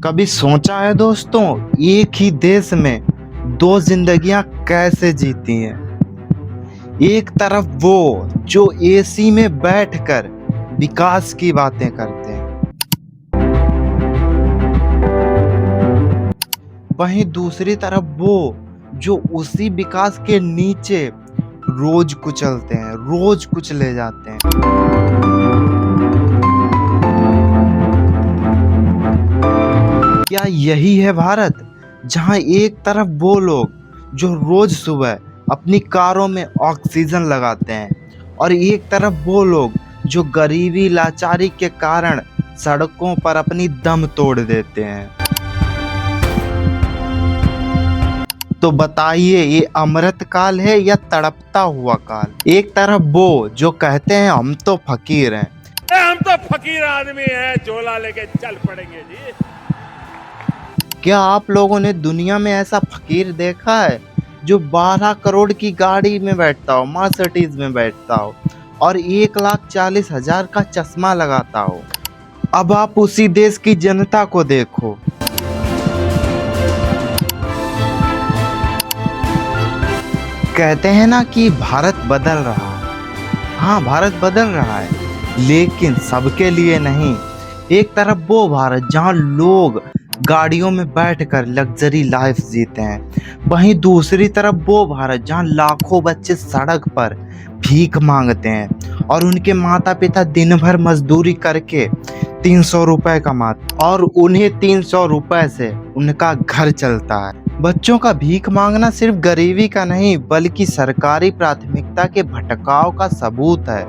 कभी सोचा है दोस्तों, एक ही देश में दो जिंदगियां कैसे जीती हैं। एक तरफ वो जो एसी में बैठकर विकास की बातें करते हैं, वहीं दूसरी तरफ वो जो उसी विकास के नीचे रोज कुचलते हैं, रोज कुचले जाते हैं। क्या यही है भारत, जहां एक तरफ वो लोग जो रोज सुबह अपनी कारों में ऑक्सीजन लगाते हैं और एक तरफ वो लोग जो गरीबी लाचारी के कारण सड़कों पर अपनी दम तोड़ देते हैं। तो बताइए, ये अमृत काल है या तड़पता हुआ काल। एक तरफ वो जो कहते हैं हम तो फकीर हैं, हम तो फकीर आदमी हैं, झोला लेके चल पड़ेंगे जी। क्या आप लोगों ने दुनिया में ऐसा फकीर देखा है जो 12 करोड़ की गाड़ी में बैठता हो, मर्सिडीज में बैठता हो और 1,40,000 का चश्मा लगाता हो। अब आप उसी देश की जनता को देखो। कहते हैं ना कि भारत बदल रहा है। हाँ, भारत बदल रहा है, लेकिन सबके लिए नहीं। एक तरफ वो भारत जहाँ लोग गाड़ियों में बैठकर लग्जरी लाइफ जीते हैं, वहीं दूसरी तरफ वो भारत जहाँ लाखों बच्चे सड़क पर भीख मांगते हैं और उनके माता पिता दिन भर मजदूरी करके 300 रुपए कमाते और उन्हें 300 रुपए से उनका घर चलता है। बच्चों का भीख मांगना सिर्फ गरीबी का नहीं, बल्कि सरकारी प्राथमिकता के भटकाव का सबूत है।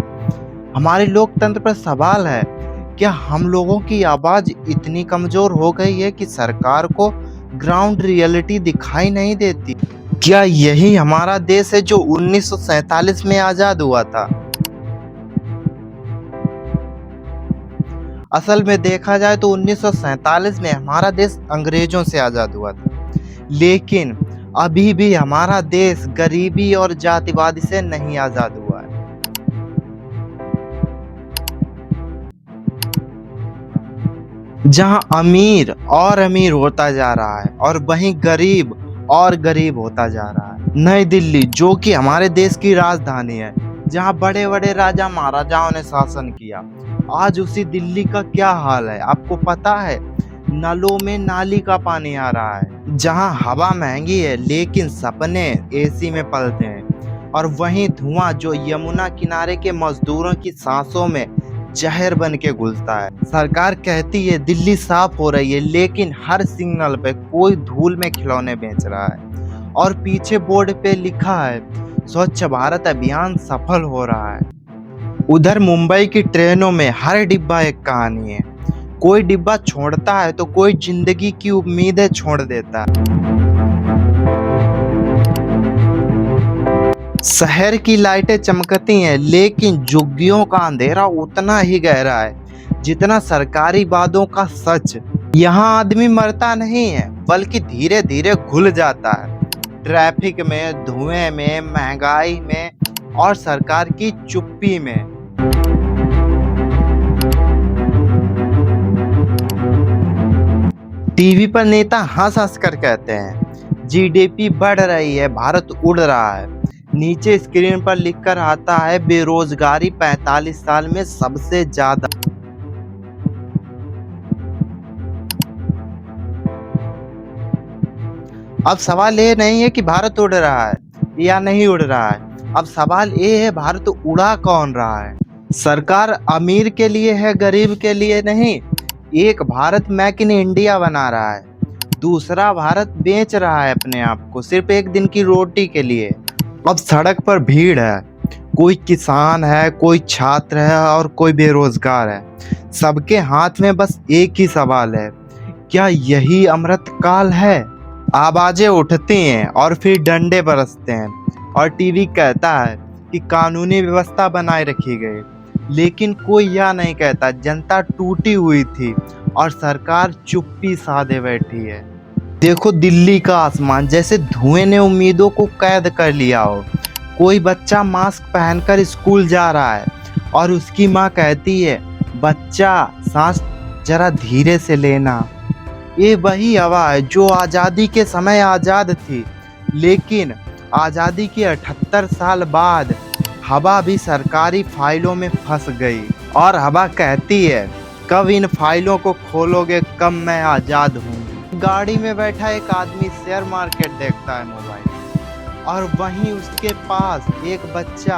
हमारे लोकतंत्र पर सवाल है, क्या हम लोगों की आवाज इतनी कमजोर हो गई है कि सरकार को ग्राउंड रियलिटी दिखाई नहीं देती? क्या यही हमारा देश है जो 1947 में आजाद हुआ था? असल में देखा जाए तो 1947 में हमारा देश अंग्रेजों से आजाद हुआ था, लेकिन अभी भी हमारा देश गरीबी और जातिवादी से नहीं आजाद हुआ है। जहां अमीर और अमीर होता जा रहा है और वहीं गरीब और गरीब होता जा रहा है। नई दिल्ली, जो कि हमारे देश की राजधानी है, जहां बड़े बड़े राजा महाराजाओं ने शासन किया, आज उसी दिल्ली का क्या हाल है आपको पता है? नलों में नाली का पानी आ रहा है। जहां हवा महंगी है लेकिन सपने एसी में पलते हैं, और वहीं धुआं जो यमुना किनारे के मजदूरों की सांसों में जहर बन के घुलता है। सरकार कहती है दिल्ली साफ हो रही है, लेकिन हर सिग्नल पे कोई धूल में खिलौने बेच रहा है और पीछे बोर्ड पे लिखा है स्वच्छ भारत अभियान सफल हो रहा है। उधर मुंबई की ट्रेनों में हर डिब्बा एक कहानी है। कोई डिब्बा छोड़ता है तो कोई जिंदगी की उम्मीदें छोड़ देता है। शहर की लाइटें चमकती हैं, लेकिन झुग्गियों का अंधेरा उतना ही गहरा है जितना सरकारी वादों का सच। यहाँ आदमी मरता नहीं है, बल्कि धीरे धीरे घुल जाता है, ट्रैफिक में, धुएं में, महंगाई में और सरकार की चुप्पी में। टीवी पर नेता हंस हंस कर कहते हैं जीडीपी बढ़ रही है, भारत उड़ रहा है। नीचे स्क्रीन पर लिखकर आता है बेरोजगारी 45 साल में सबसे ज्यादा। अब सवाल ये नहीं है कि भारत उड़ रहा है या नहीं उड़ रहा है, अब सवाल ये है भारत उड़ा कौन रहा है। सरकार अमीर के लिए है, गरीब के लिए नहीं। एक भारत मेक इन इंडिया बना रहा है, दूसरा भारत बेच रहा है अपने आप को सिर्फ एक दिन की रोटी के लिए। अब सड़क पर भीड़ है, कोई किसान है, कोई छात्र है और कोई बेरोजगार है। सबके हाथ में बस एक ही सवाल है, क्या यही अमृत काल है? आवाजें उठती हैं और फिर डंडे बरसते हैं और टीवी कहता है कि कानूनी व्यवस्था बनाए रखी गई, लेकिन कोई यह नहीं कहता जनता टूटी हुई थी और सरकार चुप्पी साधे बैठी है। देखो दिल्ली का आसमान, जैसे धुएं ने उम्मीदों को कैद कर लिया हो। कोई बच्चा मास्क पहनकर स्कूल जा रहा है और उसकी माँ कहती है, बच्चा सांस जरा धीरे से लेना। ये वही हवा है जो आज़ादी के समय आज़ाद थी, लेकिन आज़ादी के 78 साल बाद हवा भी सरकारी फाइलों में फंस गई। और हवा कहती है, कब इन फाइलों को खोलोगे, कब मैं आज़ाद हूँ। गाड़ी में बैठा एक आदमी शेयर मार्केट देखता है मोबाइल, और वहीं उसके पास एक बच्चा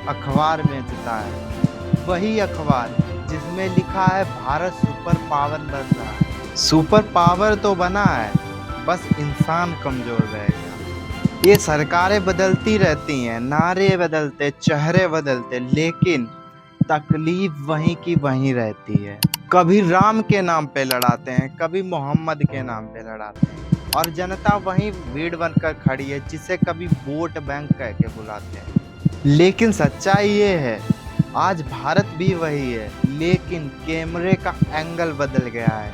अखबार बेचता है। वही अखबार जिसमें लिखा है भारत सुपर पावर बन रहा है। सुपर पावर तो बना है, बस इंसान कमजोर रहेगा। ये सरकारें बदलती रहती हैं, नारे बदलते, चेहरे बदलते, लेकिन तकलीफ वहीं की वहीं रहती है। कभी राम के नाम पे लड़ाते हैं, कभी मोहम्मद के नाम पे लड़ाते हैं, और जनता वहीं भीड़ बनकर खड़ी है जिसे कभी वोट बैंक कह के बुलाते हैं। लेकिन सच्चाई ये है, आज भारत भी वही है, लेकिन कैमरे का एंगल बदल गया है।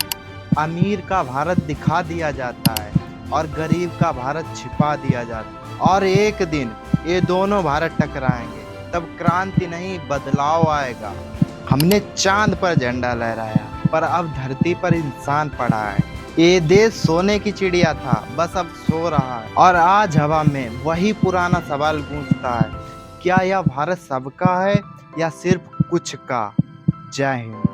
अमीर का भारत दिखा दिया जाता है और गरीब का भारत छिपा दिया जाता है। और एक दिन ये दोनों भारत टकराएंगे, तब क्रांति नहीं बदलाव आएगा। हमने चांद पर झंडा लहराया, पर अब धरती पर इंसान पड़ा है। ये देश सोने की चिड़िया था, बस अब सो रहा है। और आज हवा में वही पुराना सवाल गूंजता है, क्या यह भारत सबका है या सिर्फ कुछ का। जय हिंद।